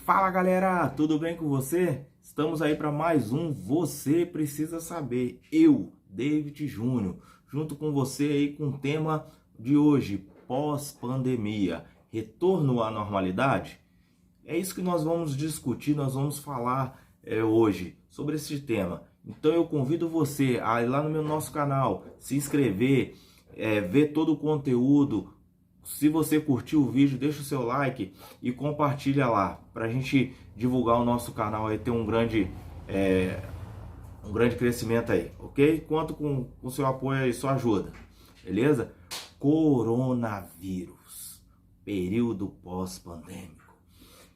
Fala galera, tudo bem com você? Estamos aí para mais um Você Precisa Saber. Eu, David Júnior, junto com você aí com o tema de hoje, pós-pandemia, retorno à normalidade? É isso que nós vamos discutir, nós vamos falar hoje sobre esse tema. Então eu convido você a ir lá no nosso canal, se inscrever, ver todo o conteúdo. Se você curtiu o vídeo, deixa o seu like e compartilha lá, para a gente divulgar o nosso canal e ter um grande crescimento aí, ok? Conto com o seu apoio e sua ajuda, beleza? Coronavírus, período pós-pandêmico.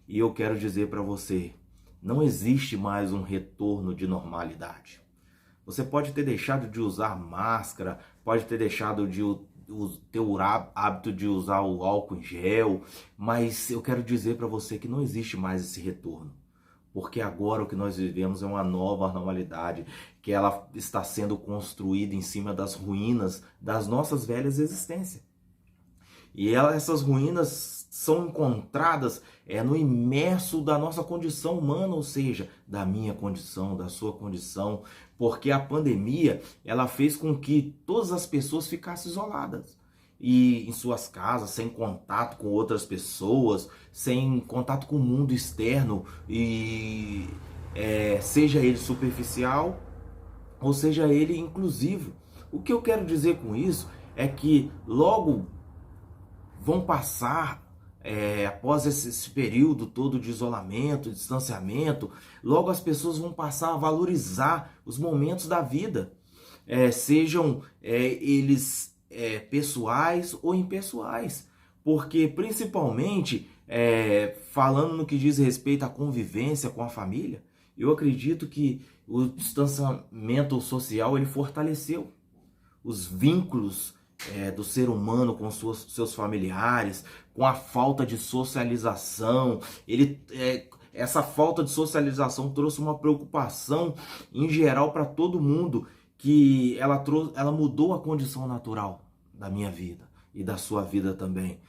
E eu quero dizer para você, não existe mais um retorno de normalidade. Você pode ter deixado de usar máscara, pode ter deixado de ter o hábito de usar o álcool em gel, mas eu quero dizer para você que não existe mais esse retorno. Porque agora o que nós vivemos é uma nova normalidade, que ela está sendo construída em cima das ruínas das nossas velhas existências. E essas ruínas são encontradas no imerso da nossa condição humana, ou seja, da minha condição, da sua condição, porque a pandemia ela fez com que todas as pessoas ficassem isoladas e em suas casas, sem contato com outras pessoas, sem contato com o mundo externo, e seja ele superficial ou seja ele inclusivo. O que eu quero dizer com isso é que logo vão passar, após esse período todo de isolamento, distanciamento, logo as pessoas vão passar a valorizar os momentos da vida, sejam eles pessoais ou impessoais, porque principalmente falando no que diz respeito à convivência com a família, eu acredito que o distanciamento social ele fortaleceu os vínculos do ser humano com seus familiares, com a falta de socialização. Essa falta de socialização trouxe uma preocupação em geral para todo mundo, que ela mudou a condição natural da minha vida e da sua vida também.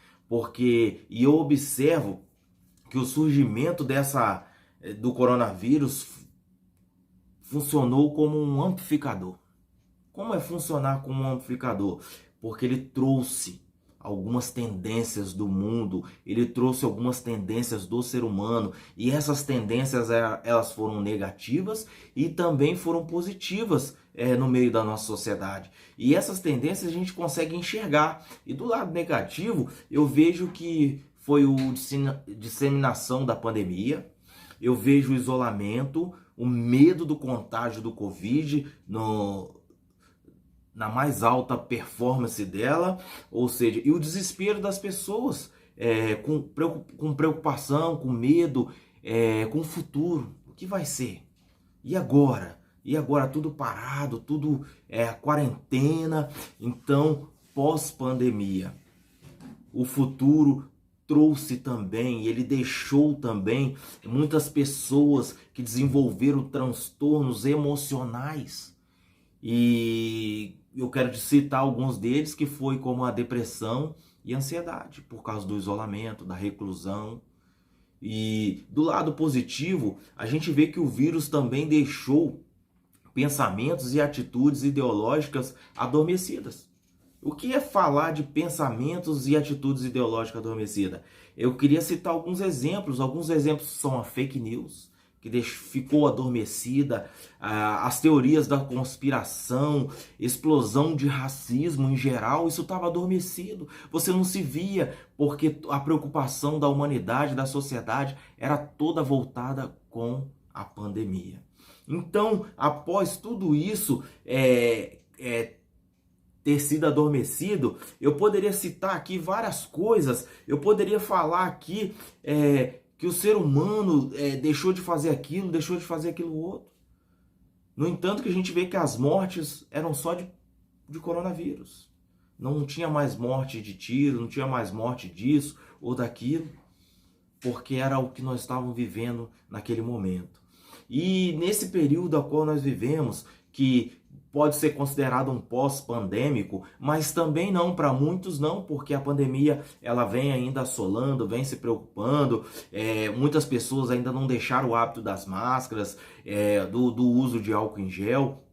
E eu observo que o surgimento do coronavírus funcionou como um amplificador. Como é funcionar como um amplificador? Porque ele trouxe algumas tendências do mundo, ele trouxe algumas tendências do ser humano, e essas tendências elas foram negativas e também foram positivas no meio da nossa sociedade. E essas tendências a gente consegue enxergar. E do lado negativo, eu vejo que foi a disseminação da pandemia, eu vejo o isolamento, o medo do contágio do Covid na mais alta performance dela, ou seja, e o desespero das pessoas, com preocupação, com medo, com o futuro. O que vai ser? E agora? E agora tudo parado, tudo quarentena. Então, pós-pandemia, o futuro trouxe também, ele deixou também muitas pessoas que desenvolveram transtornos emocionais. E eu quero citar alguns deles, que foi como a depressão e a ansiedade, por causa do isolamento, da reclusão. E do lado positivo, a gente vê que o vírus também deixou pensamentos e atitudes ideológicas adormecidas. O que é falar de pensamentos e atitudes ideológicas adormecidas? Eu queria citar alguns exemplos. Alguns exemplos são a fake news, que ficou adormecida, as teorias da conspiração, explosão de racismo em geral, isso estava adormecido. Você não se via, porque a preocupação da humanidade, da sociedade, era toda voltada com a pandemia. Então, após tudo isso ter sido adormecido, eu poderia citar aqui várias coisas. Eu poderia falar aqui que o ser humano deixou de fazer aquilo, deixou de fazer aquilo outro. No entanto, que a gente vê que as mortes eram só de coronavírus. Não tinha mais morte de tiro, não tinha mais morte disso ou daquilo, porque era o que nós estávamos vivendo naquele momento. E nesse período a qual nós vivemos, que pode ser considerado um pós-pandêmico, mas também não, para muitos não, porque a pandemia ela vem ainda assolando, vem se preocupando, muitas pessoas ainda não deixaram o hábito das máscaras, do uso de álcool em gel,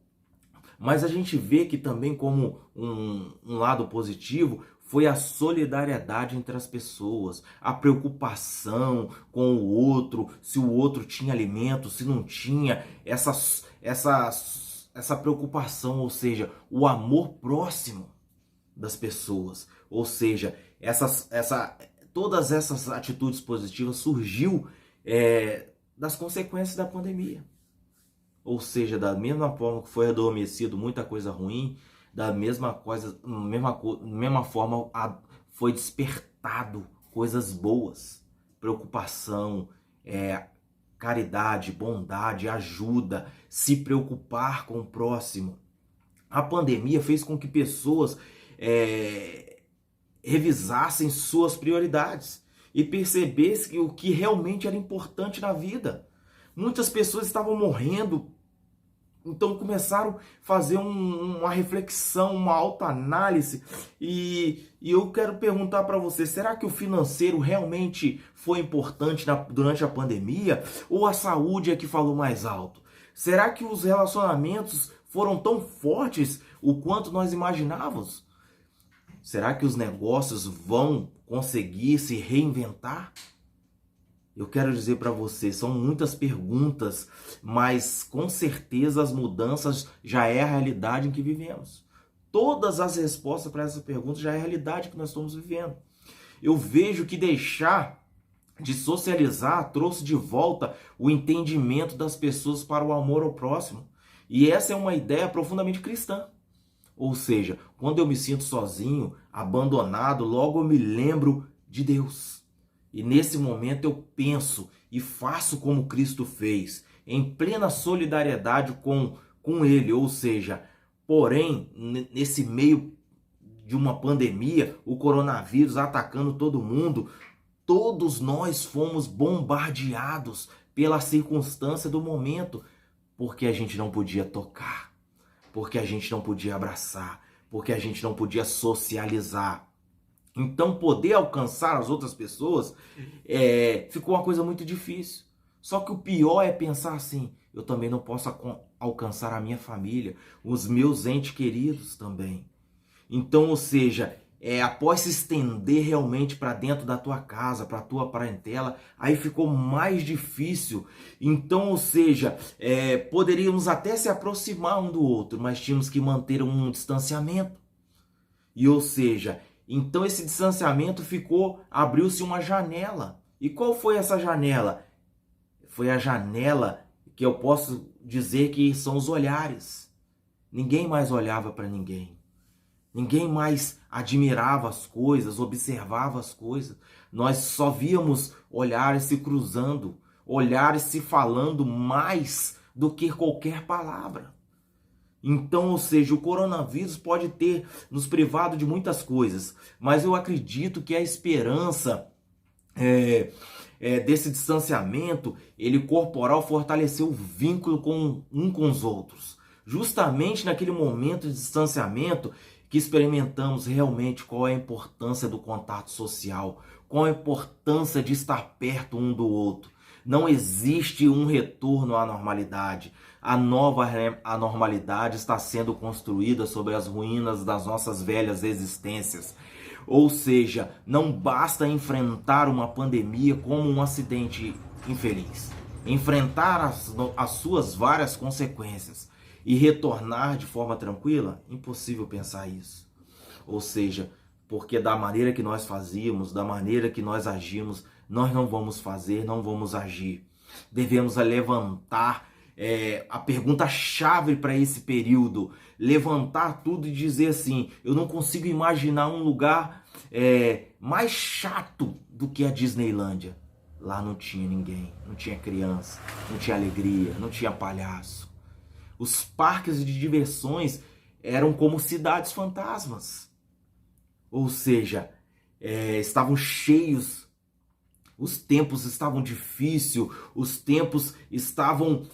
mas a gente vê que também como um lado positivo foi a solidariedade entre as pessoas, a preocupação com o outro, se o outro tinha alimento, se não tinha, essa preocupação, ou seja, o amor próximo das pessoas, ou seja, todas essas atitudes positivas surgiu das consequências da pandemia. Ou seja, da mesma forma que foi adormecido muita coisa ruim, da mesma forma foi despertado coisas boas, preocupação, caridade, bondade, ajuda, se preocupar com o próximo. A pandemia fez com que pessoas revisassem suas prioridades e percebessem o que realmente era importante na vida. Muitas pessoas estavam morrendo, então começaram a fazer uma reflexão, uma autoanálise, e eu quero perguntar para você, será que o financeiro realmente foi importante durante a pandemia, ou a saúde é que falou mais alto? Será que os relacionamentos foram tão fortes o quanto nós imaginávamos? Será que os negócios vão conseguir se reinventar? Eu quero dizer para você, são muitas perguntas, mas com certeza as mudanças já é a realidade em que vivemos. Todas as respostas para essas perguntas já é a realidade que nós estamos vivendo. Eu vejo que deixar de socializar trouxe de volta o entendimento das pessoas para o amor ao próximo. E essa é uma ideia profundamente cristã. Ou seja, quando eu me sinto sozinho, abandonado, logo eu me lembro de Deus. E nesse momento eu penso e faço como Cristo fez, em plena solidariedade com Ele. Ou seja, porém, nesse meio de uma pandemia, o coronavírus atacando todo mundo, todos nós fomos bombardeados pela circunstância do momento, porque a gente não podia tocar, porque a gente não podia abraçar, porque a gente não podia socializar. Então, poder alcançar as outras pessoas ficou uma coisa muito difícil. Só que o pior é pensar assim, eu também não posso alcançar a minha família, os meus entes queridos também. Então, ou seja, após se estender realmente para dentro da tua casa, para a tua parentela, aí ficou mais difícil. Então, ou seja, poderíamos até se aproximar um do outro, mas tínhamos que manter um distanciamento. E ou seja, então esse distanciamento abriu-se uma janela. E qual foi essa janela? Foi a janela que eu posso dizer que são os olhares. Ninguém mais olhava para ninguém. Ninguém mais admirava as coisas, observava as coisas. Nós só víamos olhares se cruzando, olhares se falando mais do que qualquer palavra. Então, ou seja, o coronavírus pode ter nos privado de muitas coisas, mas eu acredito que a esperança desse distanciamento, ele corporal, fortaleceu o vínculo com os outros. Justamente naquele momento de distanciamento que experimentamos realmente qual é a importância do contato social, qual a importância de estar perto um do outro. Não existe um retorno à normalidade. A nova anormalidade está sendo construída sobre as ruínas das nossas velhas existências. Ou seja, não basta enfrentar uma pandemia como um acidente infeliz. Enfrentar as suas várias consequências e retornar de forma tranquila? Impossível pensar isso. Ou seja, porque da maneira que nós fazíamos, da maneira que nós agimos, nós não vamos fazer, não vamos agir. Devemos levantar a pergunta-chave para esse período. Levantar tudo e dizer assim, eu não consigo imaginar um lugar mais chato do que a Disneylândia. Lá não tinha ninguém, não tinha criança, não tinha alegria, não tinha palhaço. Os parques de diversões eram como cidades fantasmas. Ou seja, estavam cheios, os tempos estavam difíceis, os tempos estavam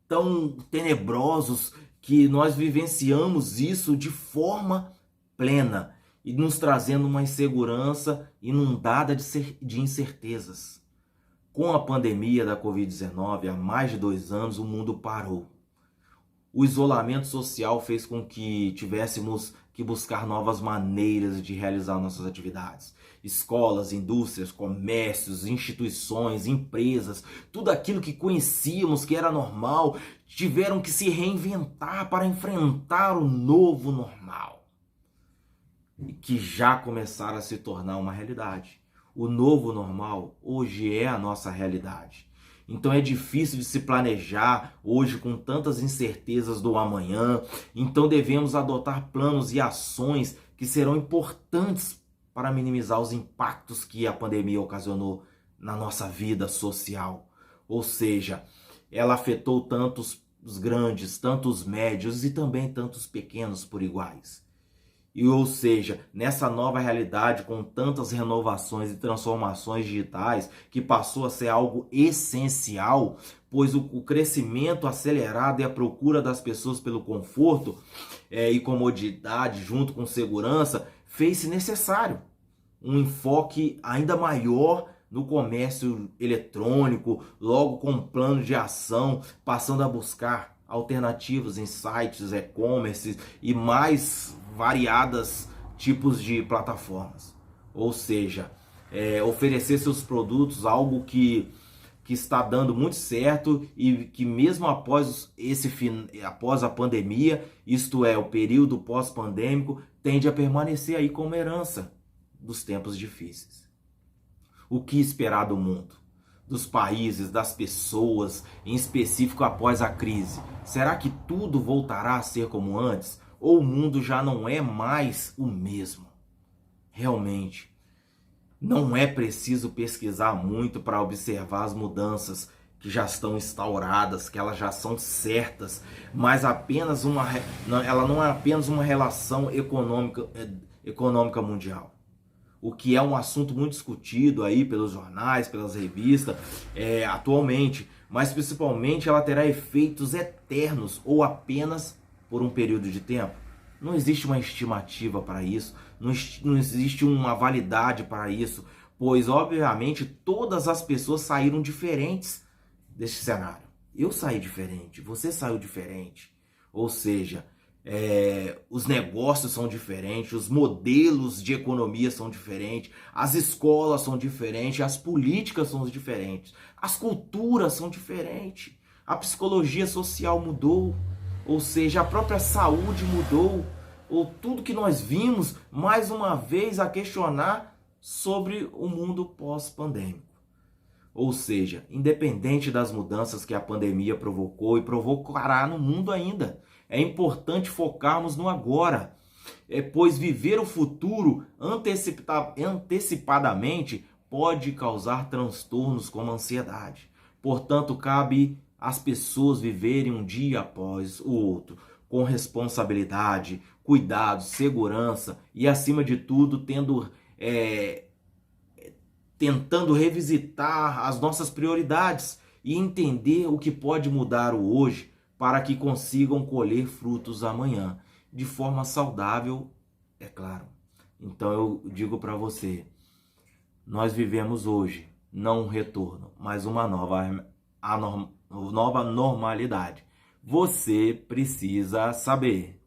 tão tenebrosos que nós vivenciamos isso de forma plena e nos trazendo uma insegurança inundada de incertezas. Com a pandemia da Covid-19, há mais de 2 anos, o mundo parou. O isolamento social fez com que tivéssemos que buscar novas maneiras de realizar nossas atividades. Escolas, indústrias, comércios, instituições, empresas, tudo aquilo que conhecíamos que era normal, tiveram que se reinventar para enfrentar o novo normal, e que já começaram a se tornar uma realidade. O novo normal hoje é a nossa realidade. Então é difícil de se planejar hoje com tantas incertezas do amanhã. Então devemos adotar planos e ações que serão importantes para minimizar os impactos que a pandemia ocasionou na nossa vida social. Ou seja, ela afetou tantos os grandes, tantos médios e também tantos pequenos por iguais. Ou seja, nessa nova realidade com tantas renovações e transformações digitais, que passou a ser algo essencial, pois o crescimento acelerado e a procura das pessoas pelo conforto e comodidade junto com segurança fez-se necessário um enfoque ainda maior no comércio eletrônico, logo com um plano de ação, passando a buscar alternativas em sites, e-commerce e mais variadas tipos de plataformas. Ou seja, oferecer seus produtos, algo que está dando muito certo e que mesmo após a pandemia, isto é, o período pós-pandêmico, tende a permanecer aí como herança dos tempos difíceis. O que esperar do mundo? Dos países, das pessoas, em específico após a crise? Será que tudo voltará a ser como antes? Ou o mundo já não é mais o mesmo? Realmente, não é preciso pesquisar muito para observar as mudanças que já estão instauradas, que elas já são certas, mas ela não é apenas uma relação econômica mundial. O que é um assunto muito discutido aí pelos jornais, pelas revistas, atualmente, mas principalmente ela terá efeitos eternos ou apenas por um período de tempo. Não existe uma estimativa para isso, não existe uma validade para isso, pois obviamente todas as pessoas saíram diferentes deste cenário. Eu saí diferente, você saiu diferente, ou seja, os negócios são diferentes, os modelos de economia são diferentes, as escolas são diferentes, as políticas são diferentes, as culturas são diferentes, a psicologia social mudou, ou seja, a própria saúde mudou, ou tudo que nós vimos mais uma vez a questionar sobre o mundo pós-pandêmico. Ou seja, independente das mudanças que a pandemia provocou e provocará no mundo ainda, é importante focarmos no agora, pois viver o futuro antecipadamente pode causar transtornos como ansiedade. Portanto, cabe às pessoas viverem um dia após o outro, com responsabilidade, cuidado, segurança e, acima de tudo, tentando revisitar as nossas prioridades e entender o que pode mudar o hoje para que consigam colher frutos amanhã, de forma saudável, é claro. Então eu digo para você, nós vivemos hoje, não um retorno, mas uma nova normalidade. Você precisa saber.